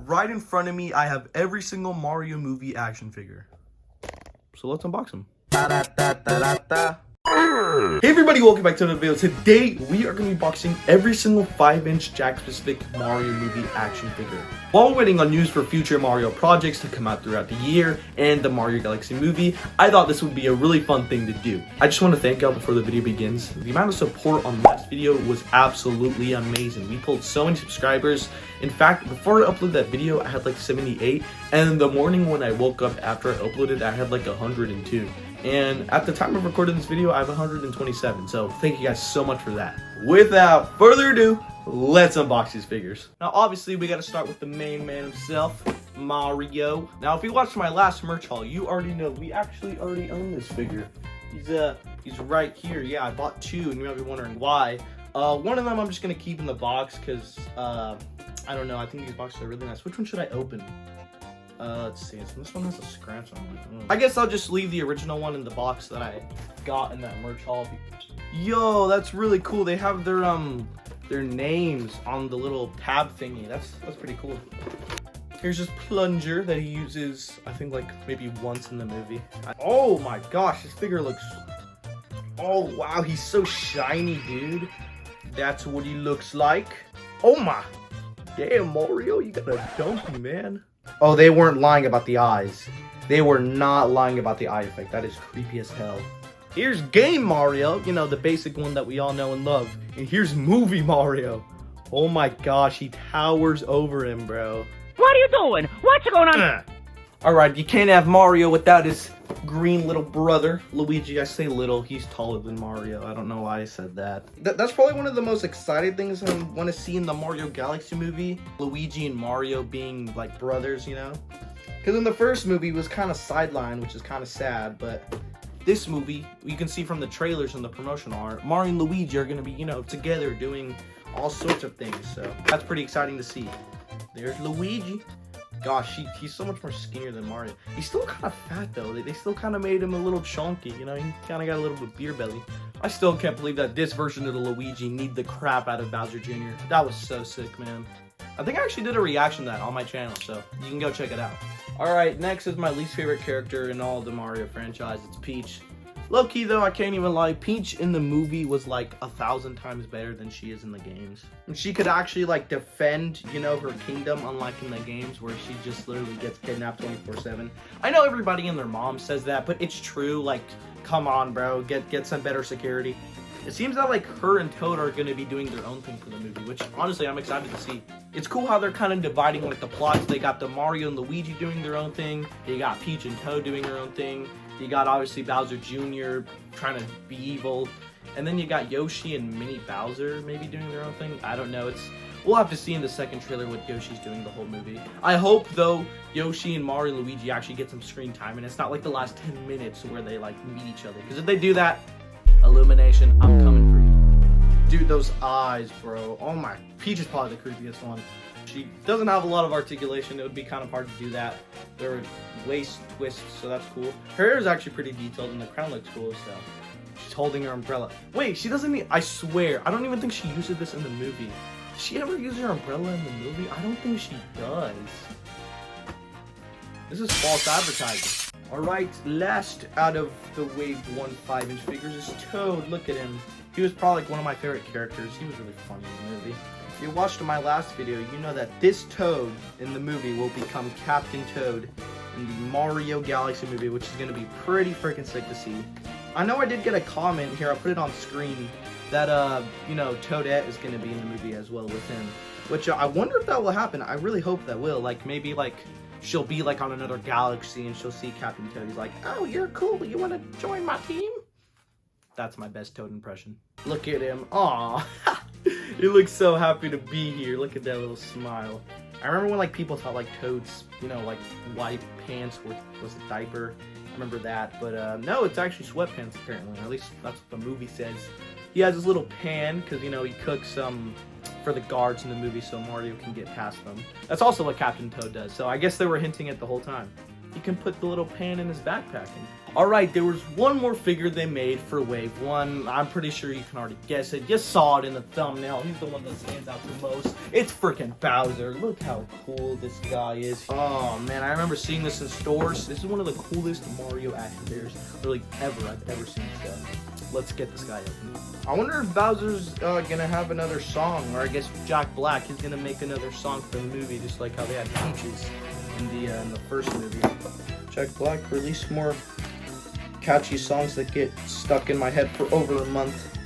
right in front of me, I have every single Mario movie action figure. So let's unbox them. Hey everybody, welcome back to another video. Today, we are going to be boxing every single 5-inch Jack-specific Mario movie action figure. While waiting on news for future Mario projects to come out throughout the year and the Mario Galaxy movie, I thought this would be a really fun thing to do. I just want to thank y'all before the video begins. The amount of support on last video was absolutely amazing. We pulled so many subscribers. In fact, before I uploaded that video, I had like 78, and in the morning when I woke up after I uploaded, I had like 102. And at the time of recording this video, I have 127. So thank you guys so much for that. Without further ado, let's unbox these figures. Now, obviously, we got to start with the main man himself, Mario. Now, if you watched my last merch haul, you already know we actually already own this figure. He's right here. Yeah, I bought two, and you might be wondering why. One of them I'm just gonna keep in the box because I don't know. I think these boxes are really nice. Which one should I open? Let's see. So this one has a scratch on it. I guess I'll just leave the original one in the box that I got in that merch haul. Yo, that's really cool. They have their names on the little tab thingy. That's pretty cool. Here's this plunger that he uses, I think, like maybe once in the movie. Oh my gosh, this figure looks. Oh wow, he's so shiny, dude. That's what he looks like. Oh my. Damn, Mario, you got a donkey, man. Oh, they weren't lying about the eyes. They were not lying about the eye effect. That is creepy as hell. Here's Game Mario, you know, the basic one that we all know and love. And here's Movie Mario. Oh my gosh, he towers over him, bro. What are you doing? What's going on? Alright, you can't have Mario without his green little brother, Luigi. I say little, he's taller than Mario. I don't know why I said that. That's probably one of the most exciting things I want to see in the Mario Galaxy movie. Luigi and Mario being like brothers, you know? Because in the first movie, it was kind of sidelined, which is kind of sad, but this movie, you can see from the trailers and the promotional art, Mario and Luigi are going to be, you know, together doing all sorts of things, so that's pretty exciting to see. There's Luigi. Gosh, he's so much more skinnier than Mario. He's still kind of fat, though. They still kind of made him a little chunky, you know? He kind of got a little bit of beer belly. I still can't believe that this version of the Luigi need the crap out of Bowser Jr. That was so sick, man. I think I actually did a reaction to that on my channel, so you can go check it out. Alright, next is my least favorite character in all the Mario franchise. It's Peach. Low-key, though, I can't even lie. Peach in the movie was like 1,000 times better than she is in the games. And she could actually like defend, you know, her kingdom, unlike in the games where she just literally gets kidnapped 24/7. I know everybody and their mom says that, but it's true. Like, come on, bro, get some better security. It seems that like her and Toad are gonna be doing their own thing for the movie, which honestly I'm excited to see. It's cool how they're kind of dividing like the plots. They got the Mario and Luigi doing their own thing. They got Peach and Toad doing their own thing. You got obviously Bowser Jr. trying to be evil, and then you got Yoshi and Mini Bowser maybe doing their own thing. I don't know. We'll have to see in the second trailer what Yoshi's doing the whole movie. I hope though Yoshi and Mario and Luigi actually get some screen time, and it's not like the last 10 minutes where they like meet each other. Because if they do that, Illumination, I'm coming for you. Dude, those eyes, bro. Oh my. Peach is probably the creepiest one. She doesn't have a lot of articulation. It would be kind of hard to do that. There are waist twists, so that's cool. Her hair is actually pretty detailed, and the crown looks cool, so. She's holding her umbrella. Wait, she doesn't need, I swear, I don't even think she uses this in the movie. Does she ever use her umbrella in the movie? I don't think she does. This is false advertising. Alright, last out of the Wave 1 5-inch figures is Toad. Look at him. He was probably like one of my favorite characters. He was really funny in the movie. If you watched my last video, you know that this Toad in the movie will become Captain Toad in the Mario Galaxy movie, which is going to be pretty freaking sick to see. I know I did get a comment here, I'll put it on screen, that, you know, Toadette is going to be in the movie as well with him. Which, I wonder if that will happen. I really hope that will. Like, maybe, like, she'll be, like, on another galaxy and she'll see Captain Toad. He's like, oh, you're cool, you want to join my team? That's my best Toad impression. Look at him. Aww. He looks so happy to be here. Look at that little smile. I remember when like people thought like Toad's, you know, like white pants was a diaper. I remember that, but no, it's actually sweatpants apparently. At least that's what the movie says. He has his little pan because, you know, he cooks for the guards in the movie so Mario can get past them. That's also what Captain Toad does. So I guess they were hinting at the whole time. he can put the little pan in his backpack. Alright, there was one more figure they made for Wave 1. I'm pretty sure you can already guess it. You saw it in the thumbnail. He's the one that stands out the most. It's freaking Bowser. Look how cool this guy is. Oh man, I remember seeing this in stores. This is one of the coolest Mario action figures literally I've ever seen. So let's get this guy open. I wonder if Bowser's gonna have another song, or I guess Jack Black is gonna make another song for the movie, just like how they had Peaches in the first movie. Jack Black released more catchy songs that get stuck in my head for over a month,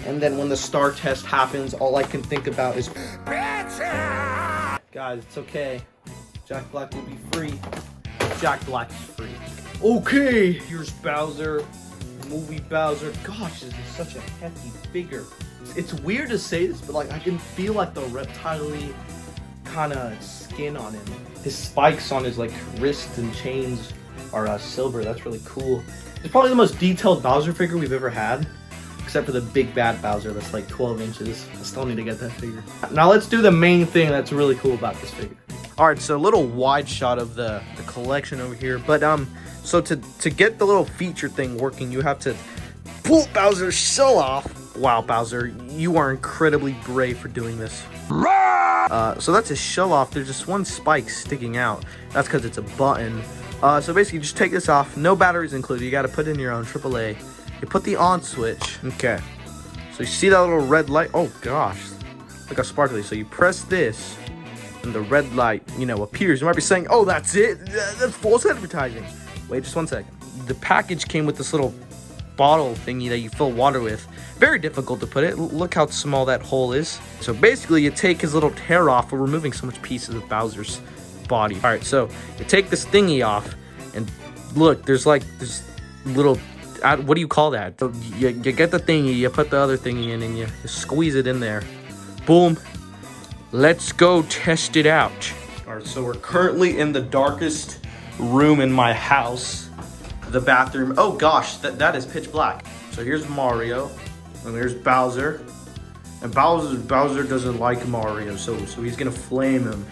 and then when the star test happens, all I can think about is guys, it's okay. Jack Black will be free. Jack Black is free. Okay, here's Bowser. Movie Bowser. Gosh, this is such a hefty figure. It's weird to say this, but like I can feel like the reptile-y kind of skin on him. His spikes on his like wrists and chains are silver. That's really cool. It's probably the most detailed Bowser figure we've ever had, except for the big bad Bowser that's like 12 inches. I still need to get that figure. Now let's do the main thing that's really cool about this figure. All right, so a little wide shot of the collection over here, but so to get the little feature thing working, you have to pull Bowser's shell off. Wow, Bowser, you are incredibly brave for doing this. So that's his shell off. There's just one spike sticking out. That's because it's a button. So basically, just take this off. No batteries included. You got to put in your own AAA. You put the on switch. Okay. So you see that little red light? Oh gosh, look how sparkly. So you press this, and the red light, appears. You might be saying, "Oh, that's it. That's false advertising." Wait just one second. The package came with this little bottle thingy that you fill water with. Very difficult to put it. Look how small that hole is. So basically, you take his little tear off. We're removing so much pieces of Bowser's body. All right, so you take this thingy off, and look, there's like this little, what do you call that? So you get the thingy, you put the other thingy in, and you squeeze it in there. Boom. Let's go test it out. All right, so we're currently in the darkest room in my house, the bathroom. Oh gosh, that is pitch black. So here's Mario, and there's Bowser, and Bowser doesn't like Mario, so he's gonna flame him.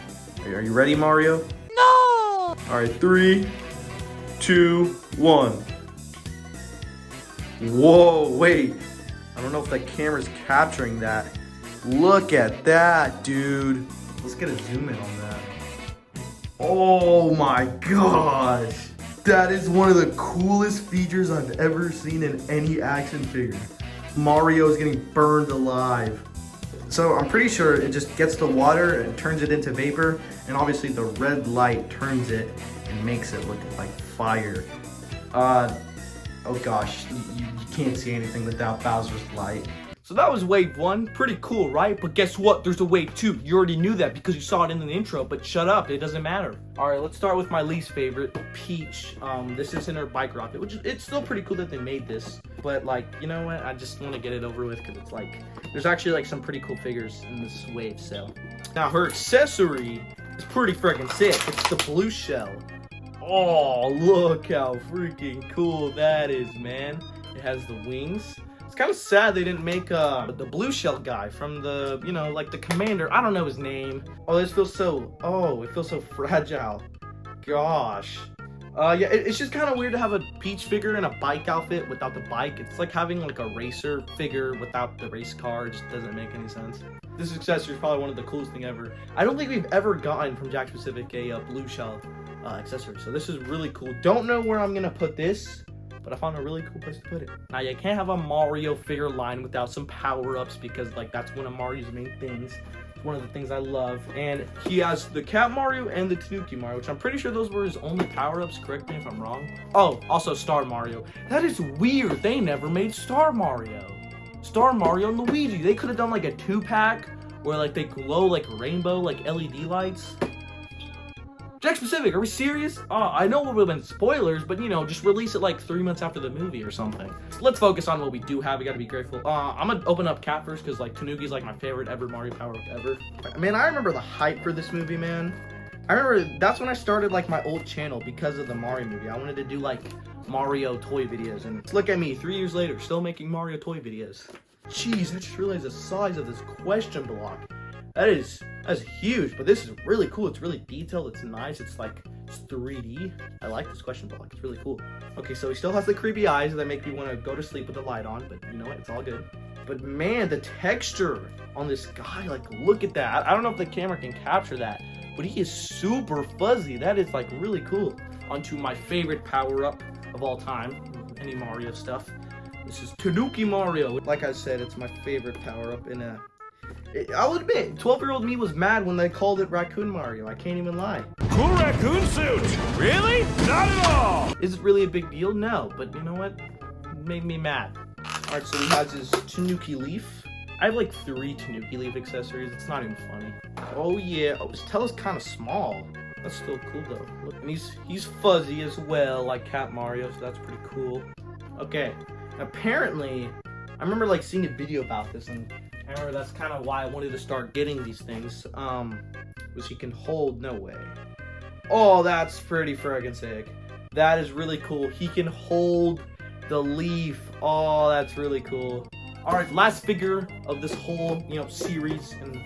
Are you ready, Mario? No! All right, 3, 2, 1. Whoa, wait. I don't know if that camera's capturing that. Look at that, dude. Let's get a zoom in on that. Oh my gosh. That is one of the coolest features I've ever seen in any action figure. Mario is getting burned alive. So I'm pretty sure it just gets the water and turns it into vapor, and obviously the red light turns it and makes it look like fire. Oh gosh, you can't see anything without Bowser's light. So that was Wave 1, pretty cool, right? But guess what? There's a Wave 2. You already knew that because you saw it in the intro, but shut up, it doesn't matter. All right, let's start with my least favorite, Peach. This is in her bike rocket, which it's still pretty cool that they made this. But like, you know what? I just want to get it over with because it's like, there's actually like some pretty cool figures in this wave, so. Now her accessory is pretty freaking sick. It's the blue shell. Oh, look how freaking cool that is, man. It has the wings. It's kind of sad they didn't make the blue shell guy from the, like the commander. I don't know his name. Oh, it feels so fragile. Gosh. Yeah, it's just kind of weird to have a Peach figure in a bike outfit without the bike. It's like having like a racer figure without the race car. It just doesn't make any sense. This accessory is probably one of the coolest thing ever. I don't think we've ever gotten from Jakks Pacific a blue shell accessory. So this is really cool. Don't know where I'm gonna put this, but I found a really cool place to put it. Now, you can't have a Mario figure line without some power-ups because, like, that's one of Mario's main things. It's one of the things I love. And he has the Cat Mario and the Tanuki Mario, which I'm pretty sure those were his only power-ups. Correct me if I'm wrong. Oh, also Star Mario. That is weird. They never made Star Mario. Star Mario and Luigi. They could have done, like, a 2-pack where, like, they glow, like, rainbow, like, LED lights. Jakks Pacific, are we serious? I know it would have been spoilers, but just release it like 3 months after the movie or something. Let's focus on what we do have. We gotta be grateful. I'm gonna open up Cat first because like Tanuki's like my favorite ever Mario power up ever. Man, I remember the hype for this movie, man. I remember that's when I started like my old channel because of the Mario movie. I wanted to do like Mario toy videos, and look at me, 3 years later, still making Mario toy videos. Jeez, I just realized the size of this question block. That is That's huge, but this is really cool. It's really detailed. It's nice. It's like it's 3D. I like this question block. It's really cool. Okay, so he still has the creepy eyes that make me want to go to sleep with the light on, but you know what? It's all good. But man, the texture on this guy, like, look at that. I don't know if the camera can capture that, but he is super fuzzy. That is like really cool. Onto my favorite power-up of all time, any Mario stuff. This is Tanuki Mario. Like I said, it's my favorite power-up in a... I'll admit, 12-year-old me was mad when they called it Raccoon Mario. I can't even lie. Cool raccoon suit! Really? Not at all! Is it really a big deal? No, but you know what? It made me mad. Alright, so he has his Tanuki leaf. I have like 3 Tanuki leaf accessories. It's not even funny. Oh yeah, oh, his tail is kind of small. That's still cool though. Look, and he's fuzzy as well, like Cat Mario, so that's pretty cool. Okay, apparently, I remember like seeing a video about this, and I remember that's kind of why I wanted to start getting these things. Was he can hold, no way. Oh, that's pretty friggin' sick. That is really cool. He can hold the leaf. Oh, that's really cool. All right, last figure of this whole, series and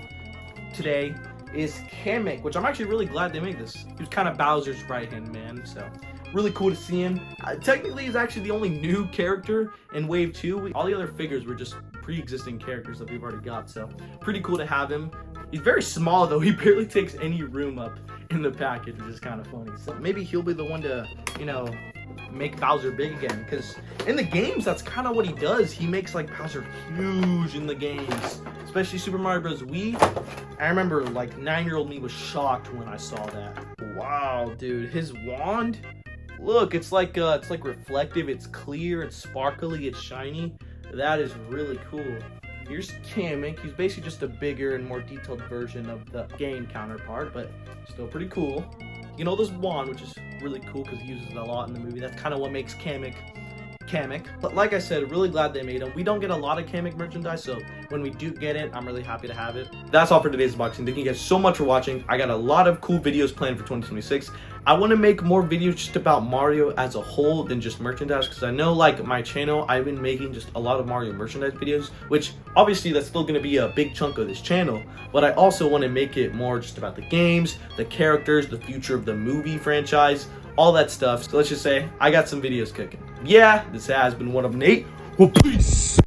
today is Kamek, which I'm actually really glad they made this. He was kind of Bowser's right-hand man, so really cool to see him. Technically, he's actually the only new character in Wave 2. All the other figures were just pre-existing characters that we've already got, so pretty cool to have him. He's very small, though. He barely takes any room up in the package, which is kind of funny. So maybe he'll be the one to, make Bowser big again, because in the games, that's kind of what he does. He makes, like, Bowser huge in the games, especially Super Mario Bros. Wii. I remember, like, 9-year-old me was shocked when I saw that. Wow, dude, his wand, look, it's like reflective, it's clear, it's sparkly, it's shiny. That is really cool. Here's Kamek. He's basically just a bigger and more detailed version of the game counterpart, but still pretty cool. You know, this wand, which is really cool because he uses it a lot in the movie. That's kind of what makes Kamek. But like I said, really glad they made him. We don't get a lot of Kamek merchandise, so when we do get it, I'm really happy to have it. That's all for today's unboxing. Thank you guys so much for watching. I got a lot of cool videos planned for 2026. I want to make more videos just about Mario as a whole than just merchandise, because I know, like, my channel, I've been making just a lot of Mario merchandise videos, which obviously that's still going to be a big chunk of this channel, but I also want to make it more just about the games, the characters, the future of the movie franchise, all that stuff. So let's just say I got some videos cooking. Yeah, this has been one of Nate. Well, peace.